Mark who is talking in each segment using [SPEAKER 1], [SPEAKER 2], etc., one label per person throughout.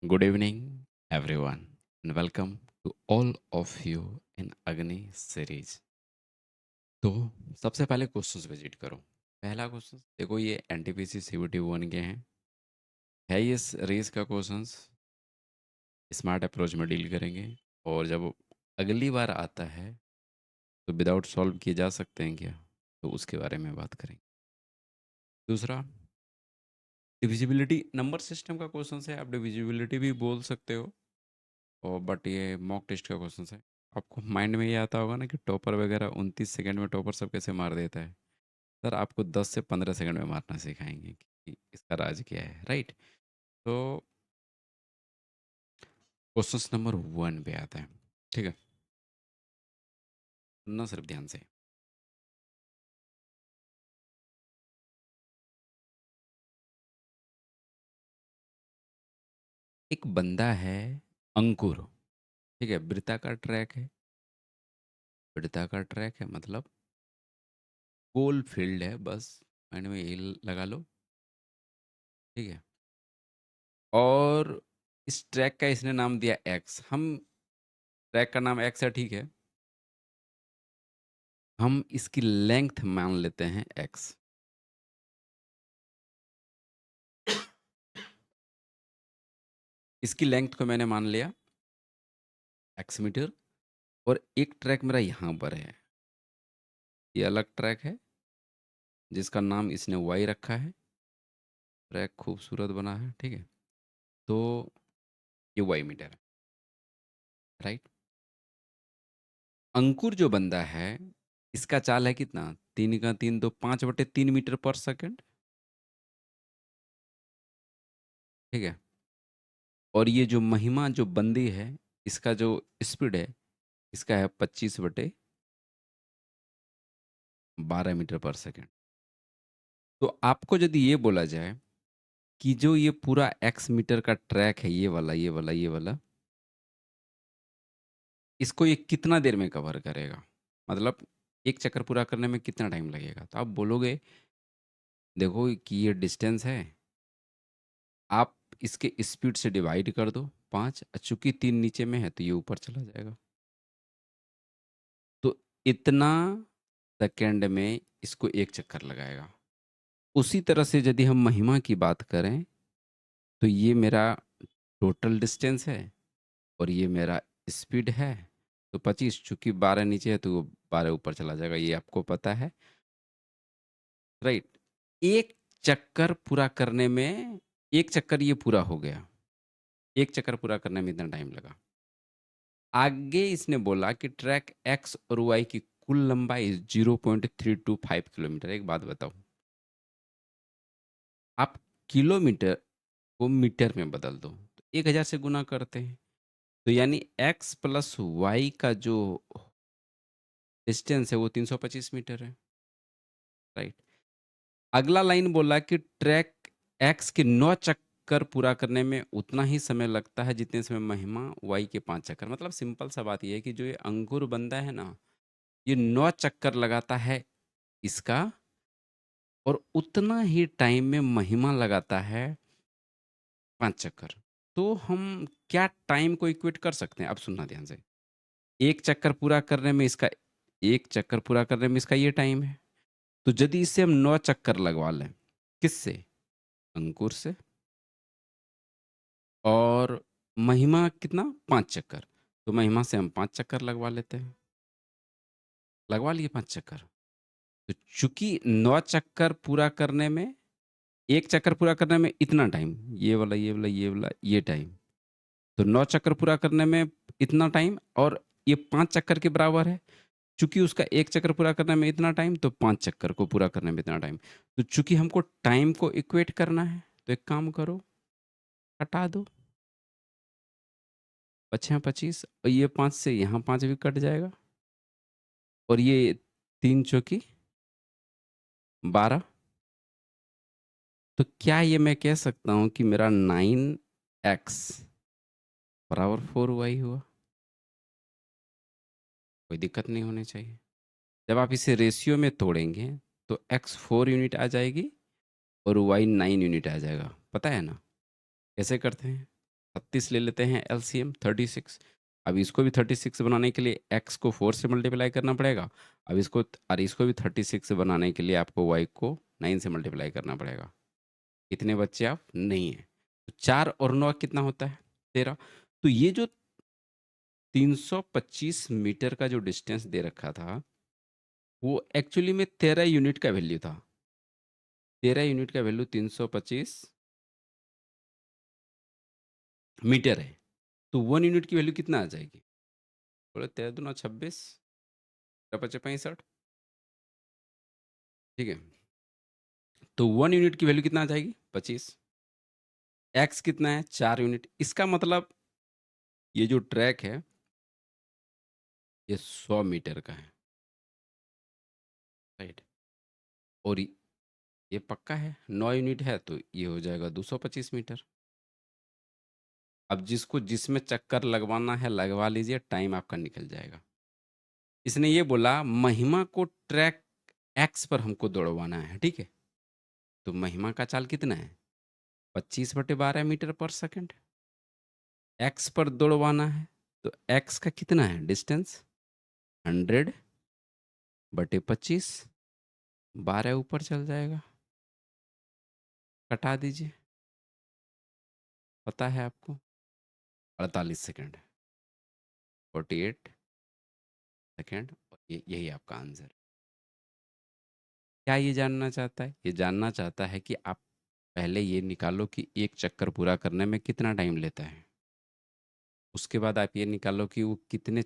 [SPEAKER 1] Good evening, everyone, and welcome to all of you in Agni series. तो सबसे पहले questions visit करो। पहला क्वेश्चन देखो, ये एनटीपीसी सीवीटी वन के हैं। है ये इस रेस का क्वेश्चंस स्मार्ट अप्रोच में डील करेंगे, और जब अगली बार आता है तो विदाउट सॉल्व किए जा सकते हैं क्या, तो उसके बारे में बात करेंगे। दूसरा, डिविजिबिलिटी नंबर सिस्टम का क्वेश्चन है। आप डिविजिबिलिटी भी बोल सकते हो, और बट ये मॉक टेस्ट का क्वेश्चन है। आपको माइंड में ये आता होगा ना कि टॉपर वगैरह 29 सेकंड में टॉपर सब कैसे मार देता है। सर आपको 10 से 15 सेकंड में मारना सिखाएंगे कि इसका राज क्या है, राइट। तो क्वेश्चन नंबर 1 पे आता है, ठीक है। सुनना सिर्फ ध्यान से। एक बंदा है, अंकुर, ठीक है। वृत्ताकार ट्रैक है, वृत्ताकार ट्रैक है मतलब गोल फील्ड है, बस माइंड में यही लगा लो, ठीक है। और इस ट्रैक का इसने नाम दिया एक्स। हम ट्रैक का नाम एक्स है, ठीक है। हम इसकी लेंथ मान लेते हैं एक्स। इसकी लेंथ को मैंने मान लिया एक्स मीटर, और एक ट्रैक मेरा यहाँ पर है, ये अलग ट्रैक है जिसका नाम इसने वाई रखा है। ट्रैक खूबसूरत बना है, ठीक है। तो ये वाई मीटर है, राइट। अंकुर जो बंदा है, इसका चाल है कितना, 3 का 3 तो 5/3 मीटर पर सेकंड, ठीक है। और ये जो महिमा जो बंदी है, इसका जो स्पीड है, इसका है 25/12 मीटर पर सेकंड। तो आपको यदि ये बोला जाए कि जो ये पूरा एक्स मीटर का ट्रैक है, ये वाला, इसको ये कितना देर में कवर करेगा, मतलब एक चक्कर पूरा करने में कितना टाइम लगेगा, तो आप बोलोगे देखो कि ये डिस्टेंस है, आप इसके स्पीड से डिवाइड कर दो 5, चूंकि 3 नीचे में है तो ये ऊपर चला जाएगा। तो इतना सेकेंड में इसको एक चक्कर लगाएगा। उसी तरह से यदि हम महिमा की बात करें, तो ये मेरा टोटल डिस्टेंस है, और ये मेरा स्पीड है। तो 25, चूंकि 12 नीचे है तो वो 12 ऊपर चला जाएगा, ये आपको पता है, राइट। एक चक्कर पूरा करने में, एक चक्कर ये पूरा हो गया, एक चक्कर पूरा करने में इतना टाइम लगा। आगे इसने बोला कि ट्रैक एक्स और वाई की कुल लंबाई 0.325 किलोमीटर। एक बात बताओ, आप किलोमीटर को मीटर में बदल दो तो 1000 से गुना करते हैं, तो यानी एक्स प्लस वाई का जो डिस्टेंस है वो 325 मीटर है, राइट। अगला लाइन बोला कि ट्रैक एक्स के 9 चक्कर पूरा करने में उतना ही समय लगता है जितने समय महिमा वाई के 5 चक्कर। मतलब सिंपल सा बात यह है कि जो ये अंकुर बंदा है ना, ये 9 चक्कर लगाता है इसका, और उतना ही टाइम में महिमा लगाता है 5 चक्कर। तो हम क्या टाइम को इक्वेट कर सकते हैं, अब सुनना ध्यान से। एक चक्कर पूरा करने में इसका, एक चक्कर पूरा करने में इसका ये टाइम है, तो यदि इससे हम 9 चक्कर लगवा लें, किससे, अंकुर से, और महिमा कितना, 5 चक्कर, तो महिमा से हम 5 चक्कर लगवा लेते हैं, लगवा लिए 5 चक्कर। तो चूंकि 9 चक्कर पूरा करने में, एक चक्कर पूरा करने में इतना टाइम, ये वाला ये टाइम, तो 9 चक्कर पूरा करने में इतना टाइम, और ये 5 चक्कर के बराबर है। चूंकि उसका एक चक्कर पूरा करने में इतना टाइम, तो 5 चक्कर को पूरा करने में इतना टाइम। तो चूंकि हमको टाइम को इक्वेट करना है, तो एक काम करो, हटा दो, 25 और ये 5 से यहाँ 5 भी कट जाएगा, और ये 3 चौकी 12। तो क्या ये मैं कह सकता हूँ कि मेरा 9x बराबर 4y हुआ। कोई दिक्कत नहीं होनी चाहिए। जब आप इसे रेशियो में तोड़ेंगे तो x 4 यूनिट आ जाएगी और y 9 यूनिट आ जाएगा। पता है ना कैसे करते हैं? 36 ले लेते हैं एलसीएम 36। अब इसको भी 36 बनाने के लिए x को 4 से मल्टीप्लाई करना पड़ेगा। अब इसको भी 36 बनाने के लिए आपको y को 9 से मल्टीप्लाई करना पड़ेगा। कितने बच्चे आप? नहीं है। तो 4 और 9 कितना होता है? 13। तो ये जो 325 मीटर का जो डिस्टेंस दे रखा था, वो एक्चुअली में 13 यूनिट का वैल्यू था। 13 यूनिट का वैल्यू 325 मीटर है। तो 1 यूनिट की वैल्यू कितना आ जाएगी? बोले 13 दूना 26, 5 65। ठीक है। तो 1 यूनिट की वैल्यू कितना आ जाएगी? 25। एक्स कितना है? 4 यूनिट। इसका मतलब ये जो ट्रैक है, ये 100 मीटर का है, राइट? और ये पक्का है, 9 यूनिट है तो ये हो जाएगा 225 मीटर। अब जिसको जिसमें चक्कर लगवाना है लगवा लीजिए, टाइम आपका निकल जाएगा। इसने ये बोला महिमा को ट्रैक एक्स पर हमको दौड़वाना है, ठीक है? तो महिमा का चाल कितना है? 25/12 मीटर पर सेकंड। एक्स पर दौड़वाना है, तो एक्स का कितना है डिस्टेंस? 100/25। 12 ऊपर चल जाएगा, कटा दीजिए। पता है आपको? 48 सेकंड, 48 सेकंड। और यही आपका आंसर। क्या ये जानना चाहता है? ये जानना चाहता है कि आप पहले ये निकालो कि एक चक्कर पूरा करने में कितना टाइम लेता है। उसके बाद आप ये निकालो कि वो कितने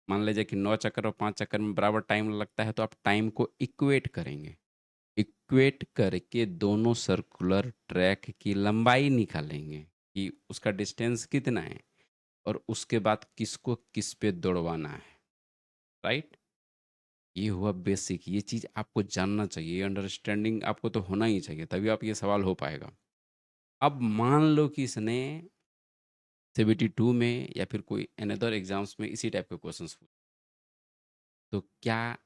[SPEAKER 1] मान लीजिए कि 9 चक्कर और 5 चक्कर में बराबर टाइम लगता है, तो आप टाइम को इक्वेट करेंगे। इक्वेट करके दोनों सर्कुलर ट्रैक की लंबाई निकालेंगे कि उसका डिस्टेंस कितना है, और उसके बाद किसको किस पे दौड़वाना है, राइट? ये हुआ बेसिक। ये चीज़ आपको जानना चाहिए, अंडरस्टैंडिंग आपको तो होना ही चाहिए, तभी आप ये सवाल हो पाएगा। अब मान लो कि इसने 72 में या फिर कोई अनदर एग्जाम्स में इसी टाइप के क्वेश्चंस पूछे, तो क्या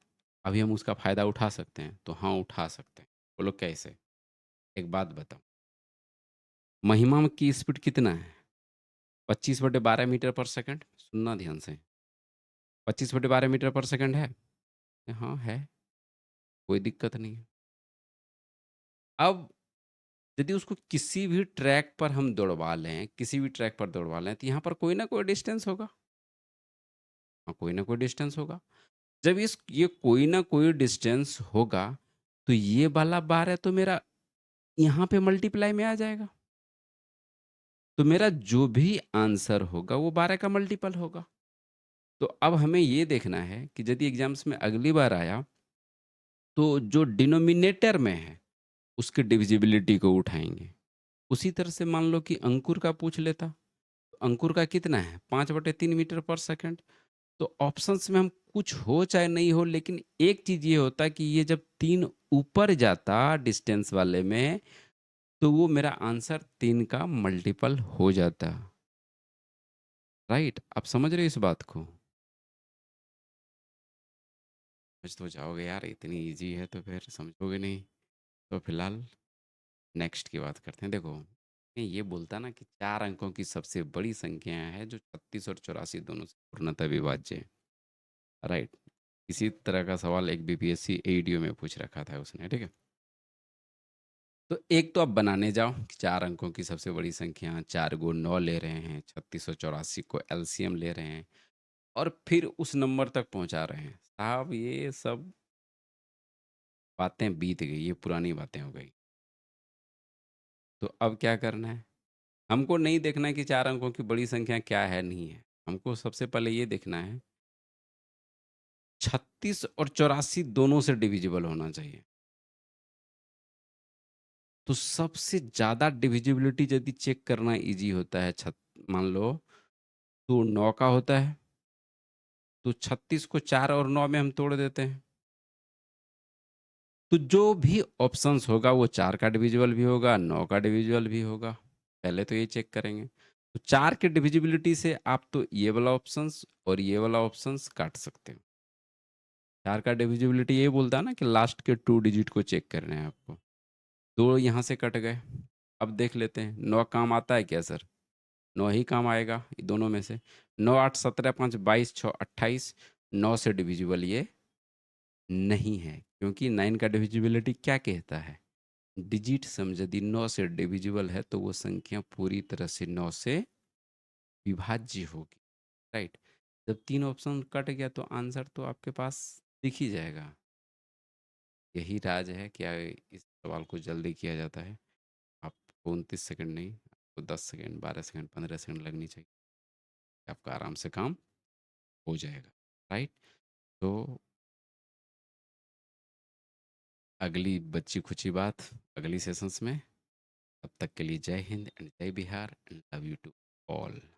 [SPEAKER 1] अभी हम उसका फ़ायदा उठा सकते हैं? तो हाँ, उठा सकते हैं। बोलो कैसे? एक बात बताओ, महिमा की स्पीड कितना है? 25/12 मीटर पर सेकंड। सुनना ध्यान से। 25/12 मीटर पर सेकंड है? हाँ है, कोई दिक्कत नहीं है। अब यदि उसको किसी भी ट्रैक पर हम दौड़वा लें, किसी भी ट्रैक पर दौड़वा लें, तो यहाँ पर कोई ना कोई डिस्टेंस होगा। हाँ, कोई ना कोई डिस्टेंस होगा। जब ये कोई ना कोई डिस्टेंस होगा, तो ये वाला बार है तो मेरा यहाँ पे मल्टीप्लाई में आ जाएगा। तो मेरा जो भी आंसर होगा वो 12 का मल्टीपल होगा। तो अब हमें ये देखना है कि यदि एग्जाम्स में अगली बार आया, तो जो डिनोमिनेटर में है उसकी डिविजिबिलिटी को उठाएंगे। उसी तरह से मान लो कि अंकुर का पूछ लेता, तो अंकुर का कितना है? 5/3 मीटर पर सेकंड। तो ऑप्शंस में हम कुछ हो चाहे नहीं हो, लेकिन एक चीज ये होता कि ये जब 3 ऊपर जाता डिस्टेंस वाले में, तो वो मेरा आंसर 3 का मल्टीपल हो जाता, राइट? आप समझ रहे हो इस बात को? समझ तो जाओगे यार, इतनी इजी है तो फिर समझोगे नहीं? तो फिलहाल नेक्स्ट की बात करते हैं। देखो, ये बोलता ना कि 4 अंकों की सबसे बड़ी संख्या है जो 36 और 84 दोनों से पूर्णतः विभाज्य है, राइट? इसी तरह का सवाल एक बीपीएससी एईडीओ में पूछ रखा था उसने, ठीक है? तो एक तो आप बनाने जाओ कि 4 अंकों की सबसे बड़ी संख्या, 4 गुण 9 ले रहे हैं, 36 और 84 को एलसीएम ले रहे हैं, और फिर उस नंबर तक पहुंचा रहे हैं। साहब ये सब बातें बीत गई, ये पुरानी बातें हो गई। तो अब क्या करना है? हमको नहीं देखना है कि 4 अंकों की बड़ी संख्या क्या है, नहीं है। हमको सबसे पहले ये देखना है 36 और 84 दोनों से डिविजिबल होना चाहिए। तो सबसे ज़्यादा डिविजिबिलिटी यदि चेक करना ईज़ी होता है, मान लो तो 9 का होता है, तो 36 को 4 और 9 में हम तोड़ देते हैं। तो जो भी ऑप्शंस होगा वो 4 का डिविजिबल भी होगा, 9 का डिविजिबल भी होगा। पहले तो ये चेक करेंगे। तो 4 के डिविजिबिलिटी से आप तो ये वाला ऑप्शंस और ये वाला ऑप्शंस काट सकते हो। 4 का डिविजिबिलिटी ये बोलता है ना कि लास्ट के 2 डिजिट को चेक करने हैं आपको। 2 यहाँ से कट गए। अब देख लेते हैं 9 काम आता है क्या सर? 9 ही काम आएगा दोनों में से। 9 8 17 5 22 6 28, 9 से डिविजिबल ये नहीं है, क्योंकि 9 का डिविजिबिलिटी क्या कहता है? डिजिट सम यदि 9 से डिविजिबल है तो वो संख्या पूरी तरह से 9 से विभाज्य होगी, राइट? जब 3 ऑप्शन कट गया तो आंसर तो आपके पास दिख ही जाएगा। यही राज है क्या इस सवाल को जल्दी किया जाता है। आपको 29 सेकंड नहीं, आपको 10 सेकंड, 12 सेकंड, 15 सेकंड लगनी चाहिए। आपका आराम से काम हो जाएगा, राइट? तो अगली बच्ची खुची बात अगली सेशंस में। तब तक के लिए जय हिंद एंड जय Bihar and love you to all.